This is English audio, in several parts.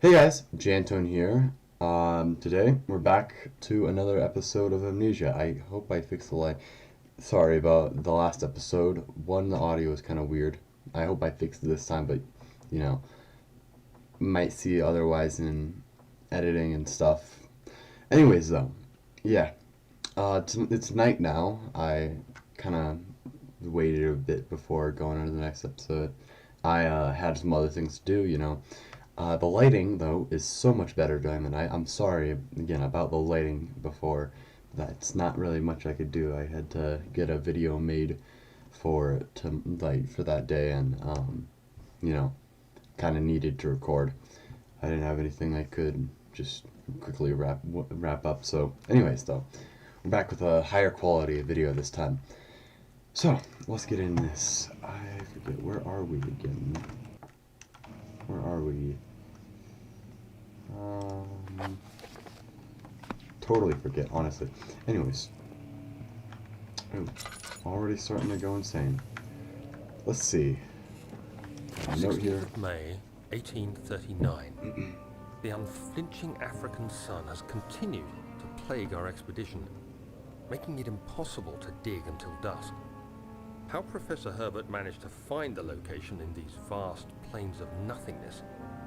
Hey guys, Jantone here. Today we're back to another episode of Amnesia. I hope I fixed the light. Sorry about the last episode. One, the audio was kind of weird. I hope I fixed it this time, but you know, might see otherwise in editing and stuff. Anyways, though, yeah, it's night now. I kind of waited a bit before going on to the next episode. I had some other things to do. The lighting, though, is so much better during the night. I'm sorry, again, about the lighting before. That's not really much I could do. I had to get a video made for that day, and you know, kind of needed to record. I didn't have anything I could just quickly wrap up. So, anyways, though, we're back with a higher quality video this time. So let's get in this. I forget, where are we again? Where are we? Totally forget, honestly. Anyways. Ooh, already starting to go insane. Let's see. A note here. 16th of May, 1839. The unflinching African sun has continued to plague our expedition, making it impossible to dig until dusk. How Professor Herbert managed to find the location in these vast plains of nothingness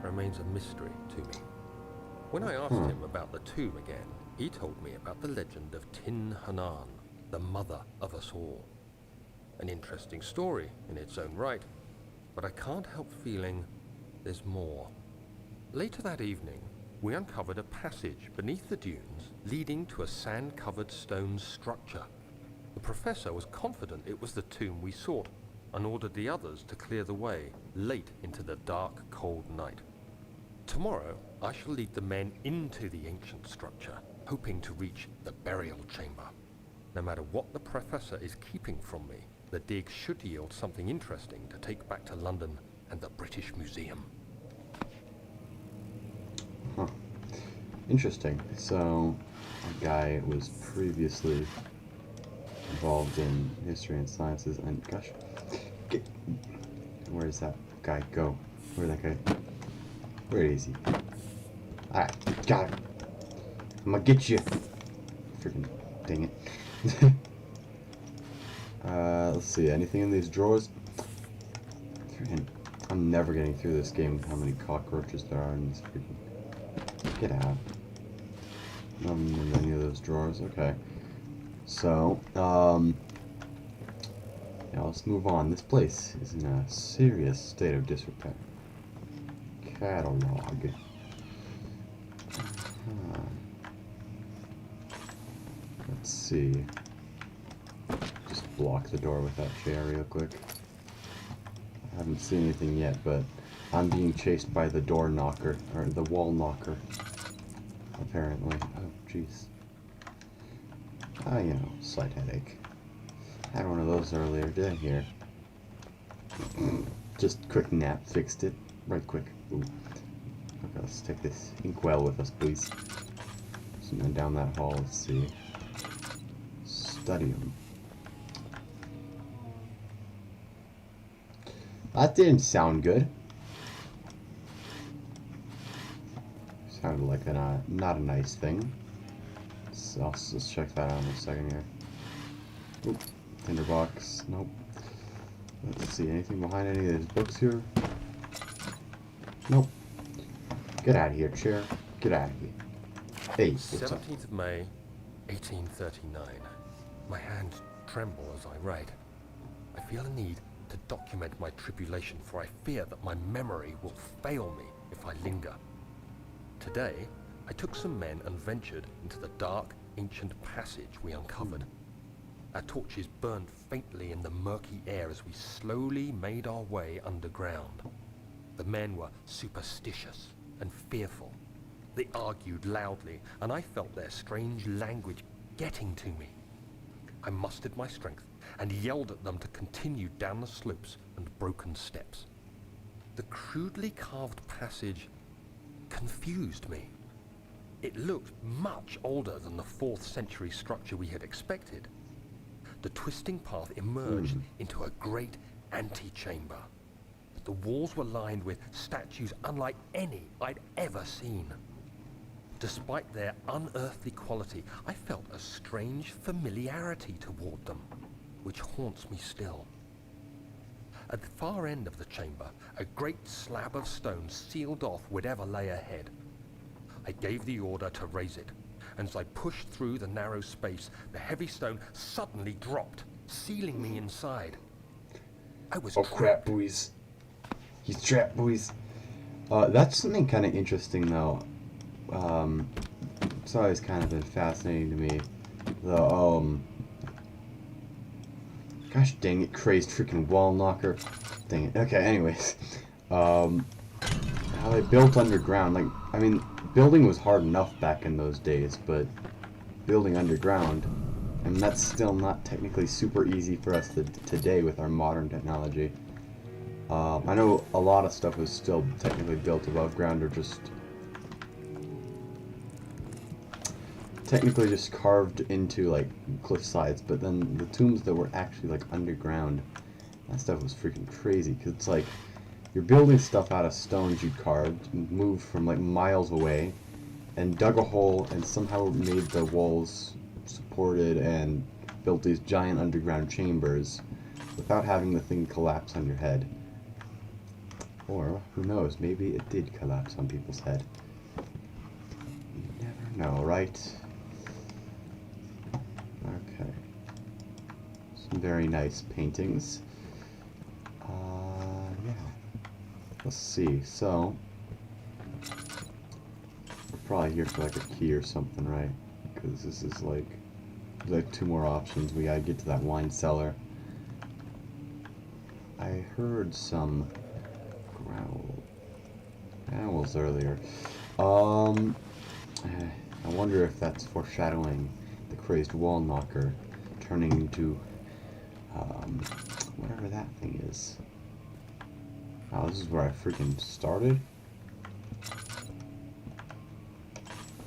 remains a mystery to me. When I asked him about the tomb again, he told me about the legend of Tin Hanan, the mother of us all. An interesting story in its own right, but I can't help feeling there's more. Later that evening, we uncovered a passage beneath the dunes leading to a sand-covered stone structure. The professor was confident it was the tomb we sought and ordered the others to clear the way late into the dark, cold night. Tomorrow, I shall lead the men into the ancient structure, hoping to reach the burial chamber. No matter what the professor is keeping from me, the dig should yield something interesting to take back to London and the British Museum. Huh. Interesting. So, a guy was previously involved in history and sciences, and gosh, where does that guy go? Where'd that guy? Where is he? Alright, got it. I'm gonna get you. Freaking dang it. Let's see, anything in these drawers? Freaking, I'm never getting through this game with how many cockroaches there are in this freaking... Get out. Nothing in any of those drawers, okay. So, yeah, let's move on. This place is in a serious state of disrepair. Catalog. Let's see. Just block the door with that chair real quick. I haven't seen anything yet, but I'm being chased by the door knocker, or the wall knocker, apparently. Oh, jeez. Slight headache. Had one of those earlier, did I hear? Just quick nap, fixed it. Right quick. Ooh. Okay, let's take this inkwell with us, please. So then down that hall, let's see. Studium. That didn't sound good. Sounded like not a nice thing. So let's check that out in a second here. Oop, tinderbox. Nope. Let's see, anything behind any of these books here? Nope. Get out of here, chair. Get out of here. Hey, what's up? 17th of May, 1839. My hands tremble as I write. I feel a need to document my tribulation, for I fear that my memory will fail me if I linger. Today, I took some men and ventured into the dark, ancient passage we uncovered. Our torches burned faintly in the murky air as we slowly made our way underground. The men were superstitious and fearful. They argued loudly, and I felt their strange language getting to me. I mustered my strength and yelled at them to continue down the slopes and broken steps. The crudely carved passage confused me. It looked much older than the 4th century structure we had expected. The twisting path emerged into a great antechamber. The The walls were lined with statues unlike any I'd ever seen. Despite their unearthly quality, I felt a strange familiarity toward them, which haunts me still. At the far end of the chamber, a great slab of stone sealed off whatever lay ahead. I gave the order to raise it, and as I pushed through the narrow space, the heavy stone suddenly dropped, sealing me inside. I was Oh crap, boys. He's trapped, boys. That's something kind of interesting, though. It's always kind of been fascinating to me. Gosh dang it, crazed freaking wall knocker. Dang it. Okay, anyways. How they built underground. Like, I mean, building was hard enough back in those days, but building underground, and that's still not technically super easy for us today with our modern technology. I know a lot of stuff was still technically built above ground or just technically just carved into like cliff sides, but then the tombs that were actually like underground, that stuff was freaking crazy, because it's like you're building stuff out of stones you carved, moved from like miles away, and dug a hole and somehow made the walls supported and built these giant underground chambers without having the thing collapse on your head. Or, who knows, maybe it did collapse on people's head. You never know, right? Okay. Some very nice paintings. Yeah. Let's see, so... we're probably here for like a key or something, right? Because this is like... there's like 2 more options. We gotta get to that wine cellar. I heard some... growls earlier. I wonder if that's foreshadowing the crazed wall knocker turning into whatever that thing is. Oh, this is where I freaking started?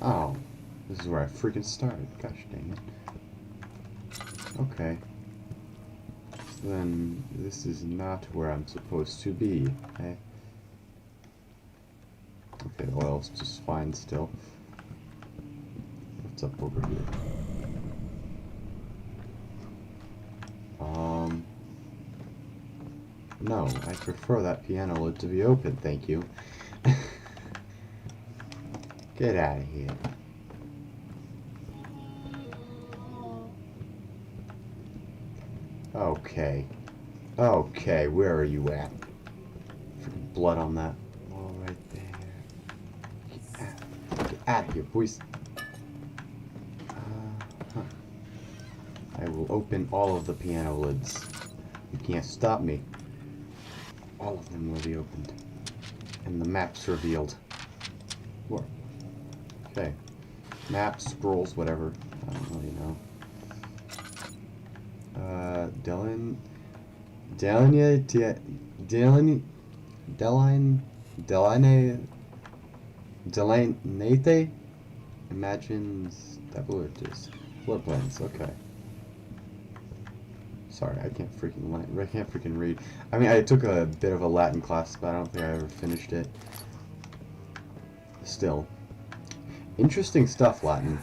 Oh, this is where I freaking started. Gosh dang it. Okay. So then this is not where I'm supposed to be. Okay. Okay, oil's just fine still. What's up over here? No, I prefer that piano lid to be open, thank you. Get out of here. Okay. Okay, where are you at? Freaking blood on that wall right there. Get out of here, boys. Huh. I will open all of the piano lids. You can't stop me. All of them will be opened. And the maps revealed. What? Okay. Maps, scrolls, whatever. I don't really know. Delanate imagines tabulatus. Floor plans, okay. Sorry, I can't freaking read. I mean, I took a bit of a Latin class, but I don't think I ever finished it. Still. Interesting stuff, Latin.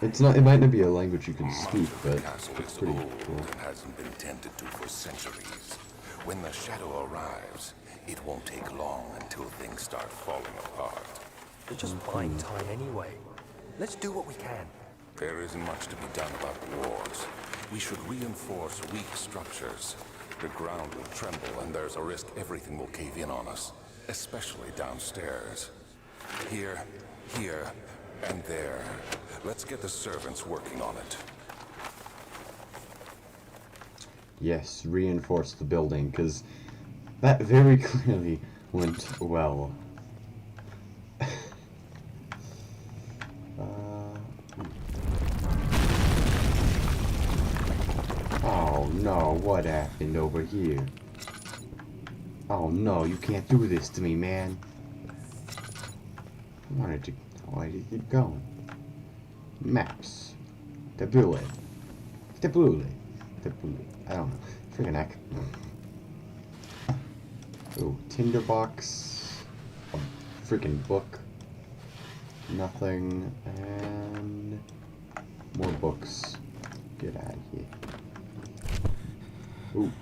It might not be a language you can speak, but it's pretty cool. It hasn't been tended to for centuries. When the shadow arrives, it won't take long until things start falling apart. We're just buying time anyway. Let's do what we can. There isn't much to be done about the walls. We should reinforce weak structures. The ground will tremble, and there's a risk everything will cave in on us, especially downstairs. Here, and there. Let's get the servants working on it. Yes, reinforce the building, because that very clearly went well. Oh no, what happened over here? Oh no, you can't do this to me, man. Why did you keep going? Maps. Tabule. I don't know. Freaking heck. Oh, tinderbox. A freaking book. Nothing. And more books. Get out of here. Ooh.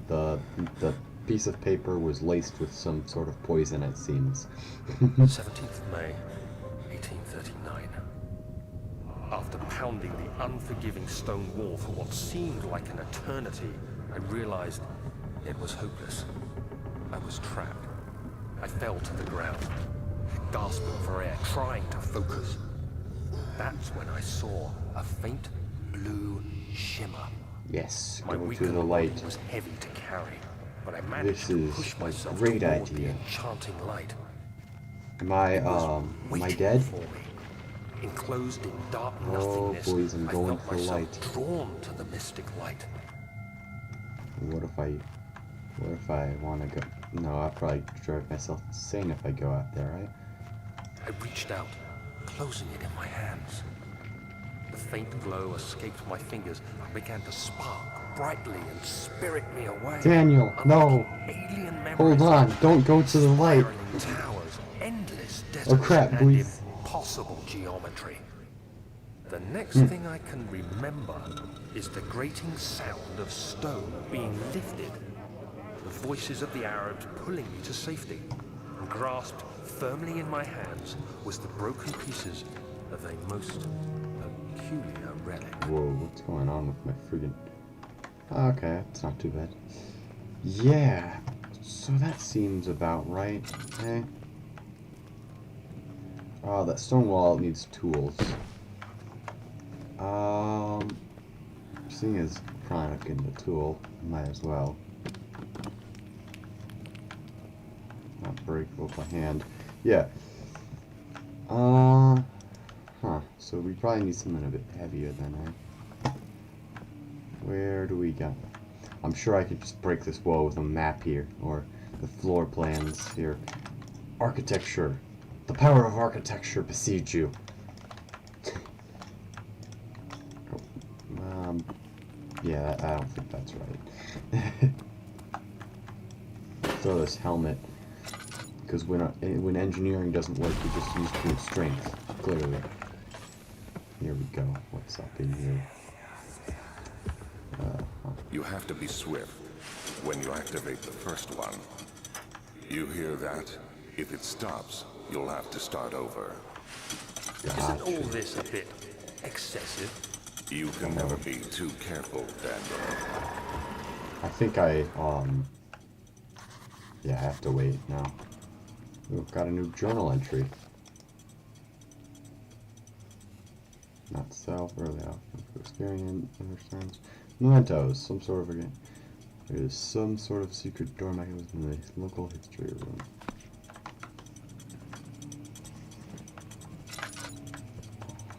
The piece of paper was laced with some sort of poison, it seems. 17th of May, 1839. After pounding the unforgiving stone wall for what seemed like an eternity, I realized it was hopeless. I was trapped. I fell to the ground, gasping for air, trying to focus. That's when I saw a faint blue shimmer. Yes, My go to weakened the body light. was heavy to carry, but I managed This to is push a myself great toward the idea. enchanting light. Am It was I waiting dead? for me. Enclosed in dark Oh, nothingness, boys, I'm I going felt for the myself light. drawn to the mystic light. What if I want to go? No, I'll probably drive myself insane if I go out there, right? I reached out, closing it in my hands. The faint glow escaped my fingers and began to spark brightly and spirit me away. Daniel, no! Alien memories Hold on, don't go to the light! spiraling towers, endless Oh deserts, crap, and boys. impossible geometry. The next thing I can remember is the grating sound of stone being lifted, the voices of the Arabs pulling me to safety, and grasped firmly in my hands was the broken pieces of a most peculiar relic. Whoa, what's going on with my friggin'... Okay, it's not too bad. Yeah, so that seems about right, eh? Oh, that stone wall needs tools. Seeing as probably not getting the tool, might as well. Not breakable by hand. Yeah. So we probably need something a bit heavier then, eh? Where do we go? I'm sure I could just break this wall with a map here, or the floor plans here. Architecture. The power of architecture besiege you. Yeah, I don't think that's right. Throw this helmet, because when engineering doesn't work, you just use brute strength. Clearly. Here we go. What's up in here? You have to be swift when you activate the first one. You hear that? If it stops, you'll have to start over. Isn't all this a bit excessive? You can never be too careful, Daniel. I think yeah, I have to wait now. Ooh, got a new journal entry. Not self, early experience, understands. Mementos, some sort of a game. There is some sort of secret door mechanism in the local history room.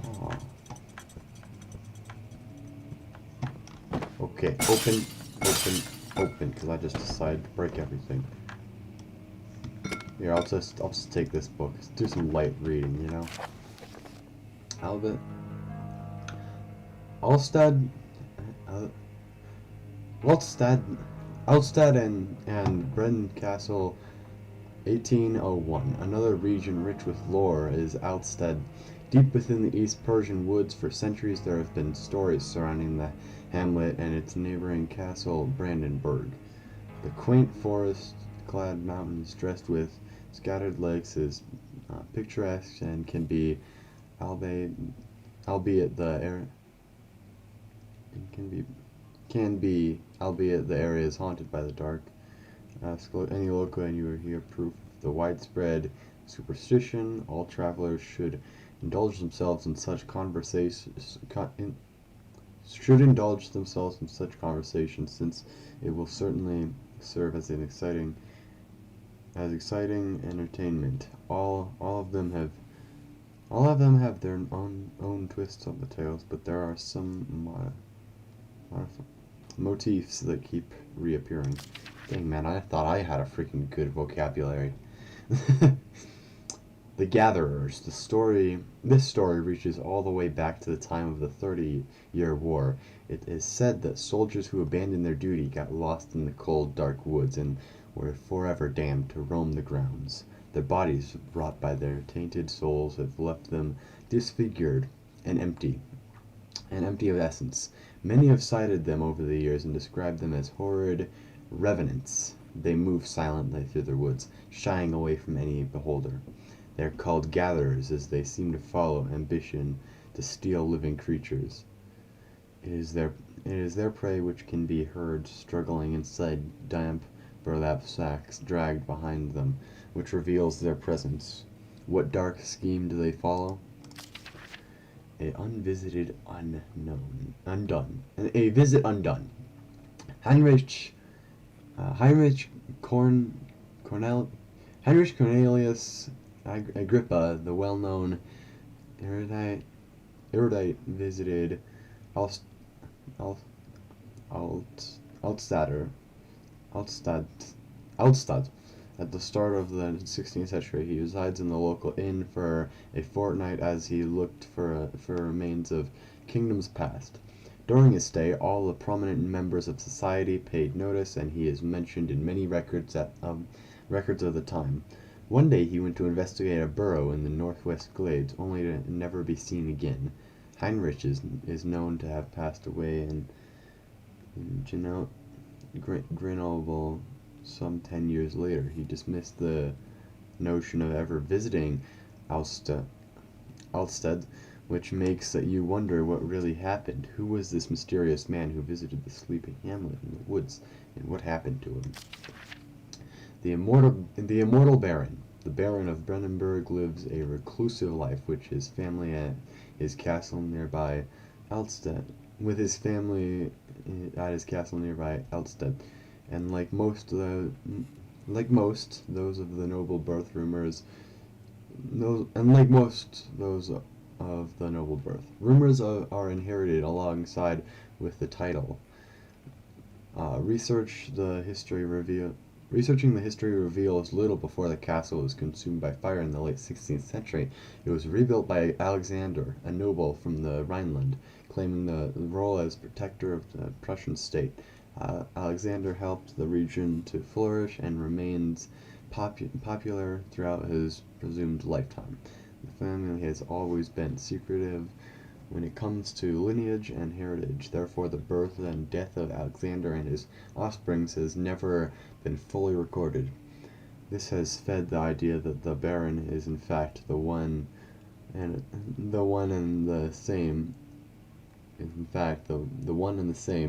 Oh. Okay, open, because I just decided to break everything. Here, I'll just take this book. Let's do some light reading, you know. Albert. Alstad and Bren Castle, 1801. Another region rich with lore is Alstad. Deep within the East Persian woods, for centuries there have been stories surrounding the hamlet and its neighboring castle, Brandenburg. The quaint forest-clad mountains dressed with scattered lakes is picturesque and can be, albeit the area is haunted by the dark. Ask any local and you will hear proof of the widespread superstition. All travelers should indulge themselves in such conversations. Since it will certainly serve as an exciting entertainment. All of them have their own twists on the tales, but there are some motifs that keep reappearing. Dang man, I thought I had a freaking good vocabulary. The Gatherers. This story reaches all the way back to the time of the 30-Year War. It is said that soldiers who abandoned their duty got lost in the cold, dark woods and were forever damned to roam the grounds. Their bodies, wrought by their tainted souls, have left them disfigured and empty of essence. Many have cited them over the years and described them as horrid revenants. They move silently through the woods, shying away from any beholder. They are called gatherers, as they seem to follow ambition to steal living creatures. It is their prey which can be heard struggling inside damp burlap sacks dragged behind them, which reveals their presence. What dark scheme do they follow? A visit undone. Heinrich Cornelius Agrippa, the well-known erudite, visited Alst, Altstadt at the start of the 16th century. He resides in the local inn for a fortnight as he looked for remains of kingdoms past. During his stay, all the prominent members of society paid notice, and he is mentioned in many records of the time. One day he went to investigate a burrow in the northwest glades, only to never be seen again. Heinrich is known to have passed away in Grenoble some 10 years later. He dismissed the notion of ever visiting Alstead, which makes you wonder what really happened. Who was this mysterious man who visited the sleeping hamlet in the woods, and what happened to him? The immortal Baron. The Baron of Brandenburg lives a reclusive life, with his family at his castle nearby Alstead. And like most those of the noble birth, rumors are inherited alongside with the title. Researching the history reveals little before the castle was consumed by fire in the late 16th century. It was rebuilt by Alexander, a noble from the Rhineland, claiming the role as protector of the Prussian state. Alexander helped the region to flourish and remains popular throughout his presumed lifetime. The family has always been secretive when it comes to lineage and heritage. Therefore, the birth and death of Alexander and his offspring has never been fully recorded. This has fed the idea that the Baron is in fact the one and the same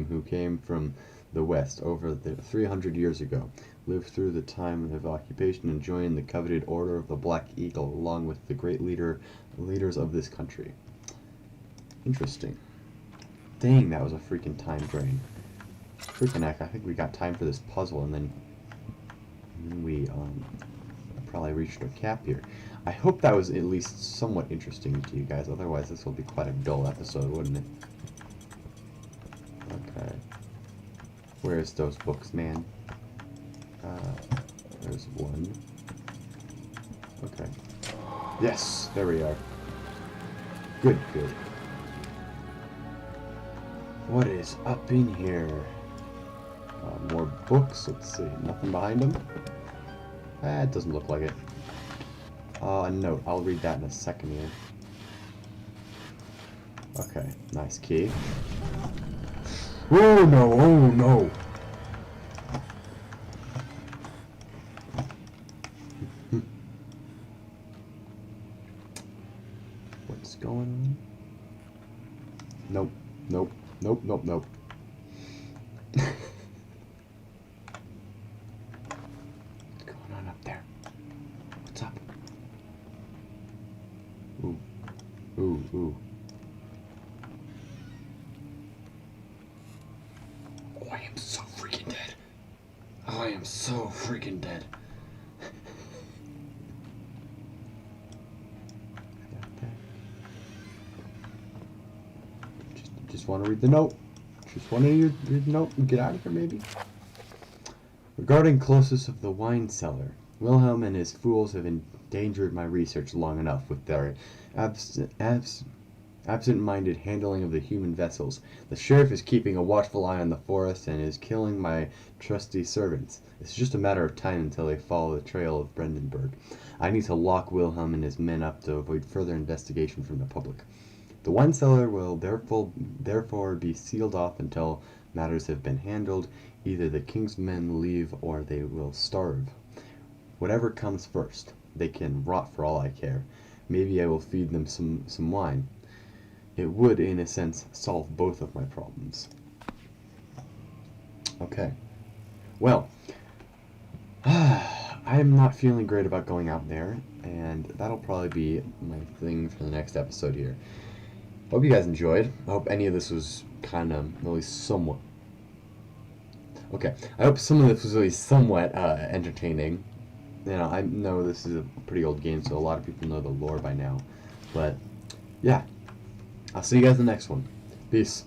who came from the West over 300 years ago, lived through the time of occupation, and joined the coveted Order of the Black Eagle along with the great leaders of this country. Interesting. Dang, that was a freaking time drain. Freaking heck, I think we got time for this puzzle, and then we probably reached our cap here. I hope that was at least somewhat interesting to you guys, otherwise this will be quite a dull episode, wouldn't it? Okay. Where's those books, man? There's one. Okay. Yes, there we are. Good. What is up in here? More books, let's see. Nothing behind them? It doesn't look like it. A note. I'll read that in a second here. Okay, nice key. Oh no! What's going on? Nope. What's going on up there? What's up? Ooh. Oh, I am so freaking dead. Just want to read the note. Just want to read the note and get out of here, maybe. Regarding closeness of the wine cellar, Wilhelm and his fools have endangered my research long enough with their absent-minded handling of the human vessels. The sheriff is keeping a watchful eye on the forest and is killing my trusty servants. It's just a matter of time until they follow the trail of Brandenburg. I need to lock Wilhelm and his men up to avoid further investigation from the public. The wine cellar will therefore be sealed off until matters have been handled. Either the king's men leave or they will starve. Whatever comes first. They can rot for all I care. Maybe I will feed them some wine. It would, in a sense, solve both of my problems. Okay. Well, I am not feeling great about going out there, and that'll probably be my thing for the next episode here. Hope you guys enjoyed. I hope any of this was kind of, at least somewhat. Okay, I hope some of this was at least somewhat entertaining. You know, I know this is a pretty old game, so a lot of people know the lore by now. But, yeah. I'll see you guys in the next one. Peace.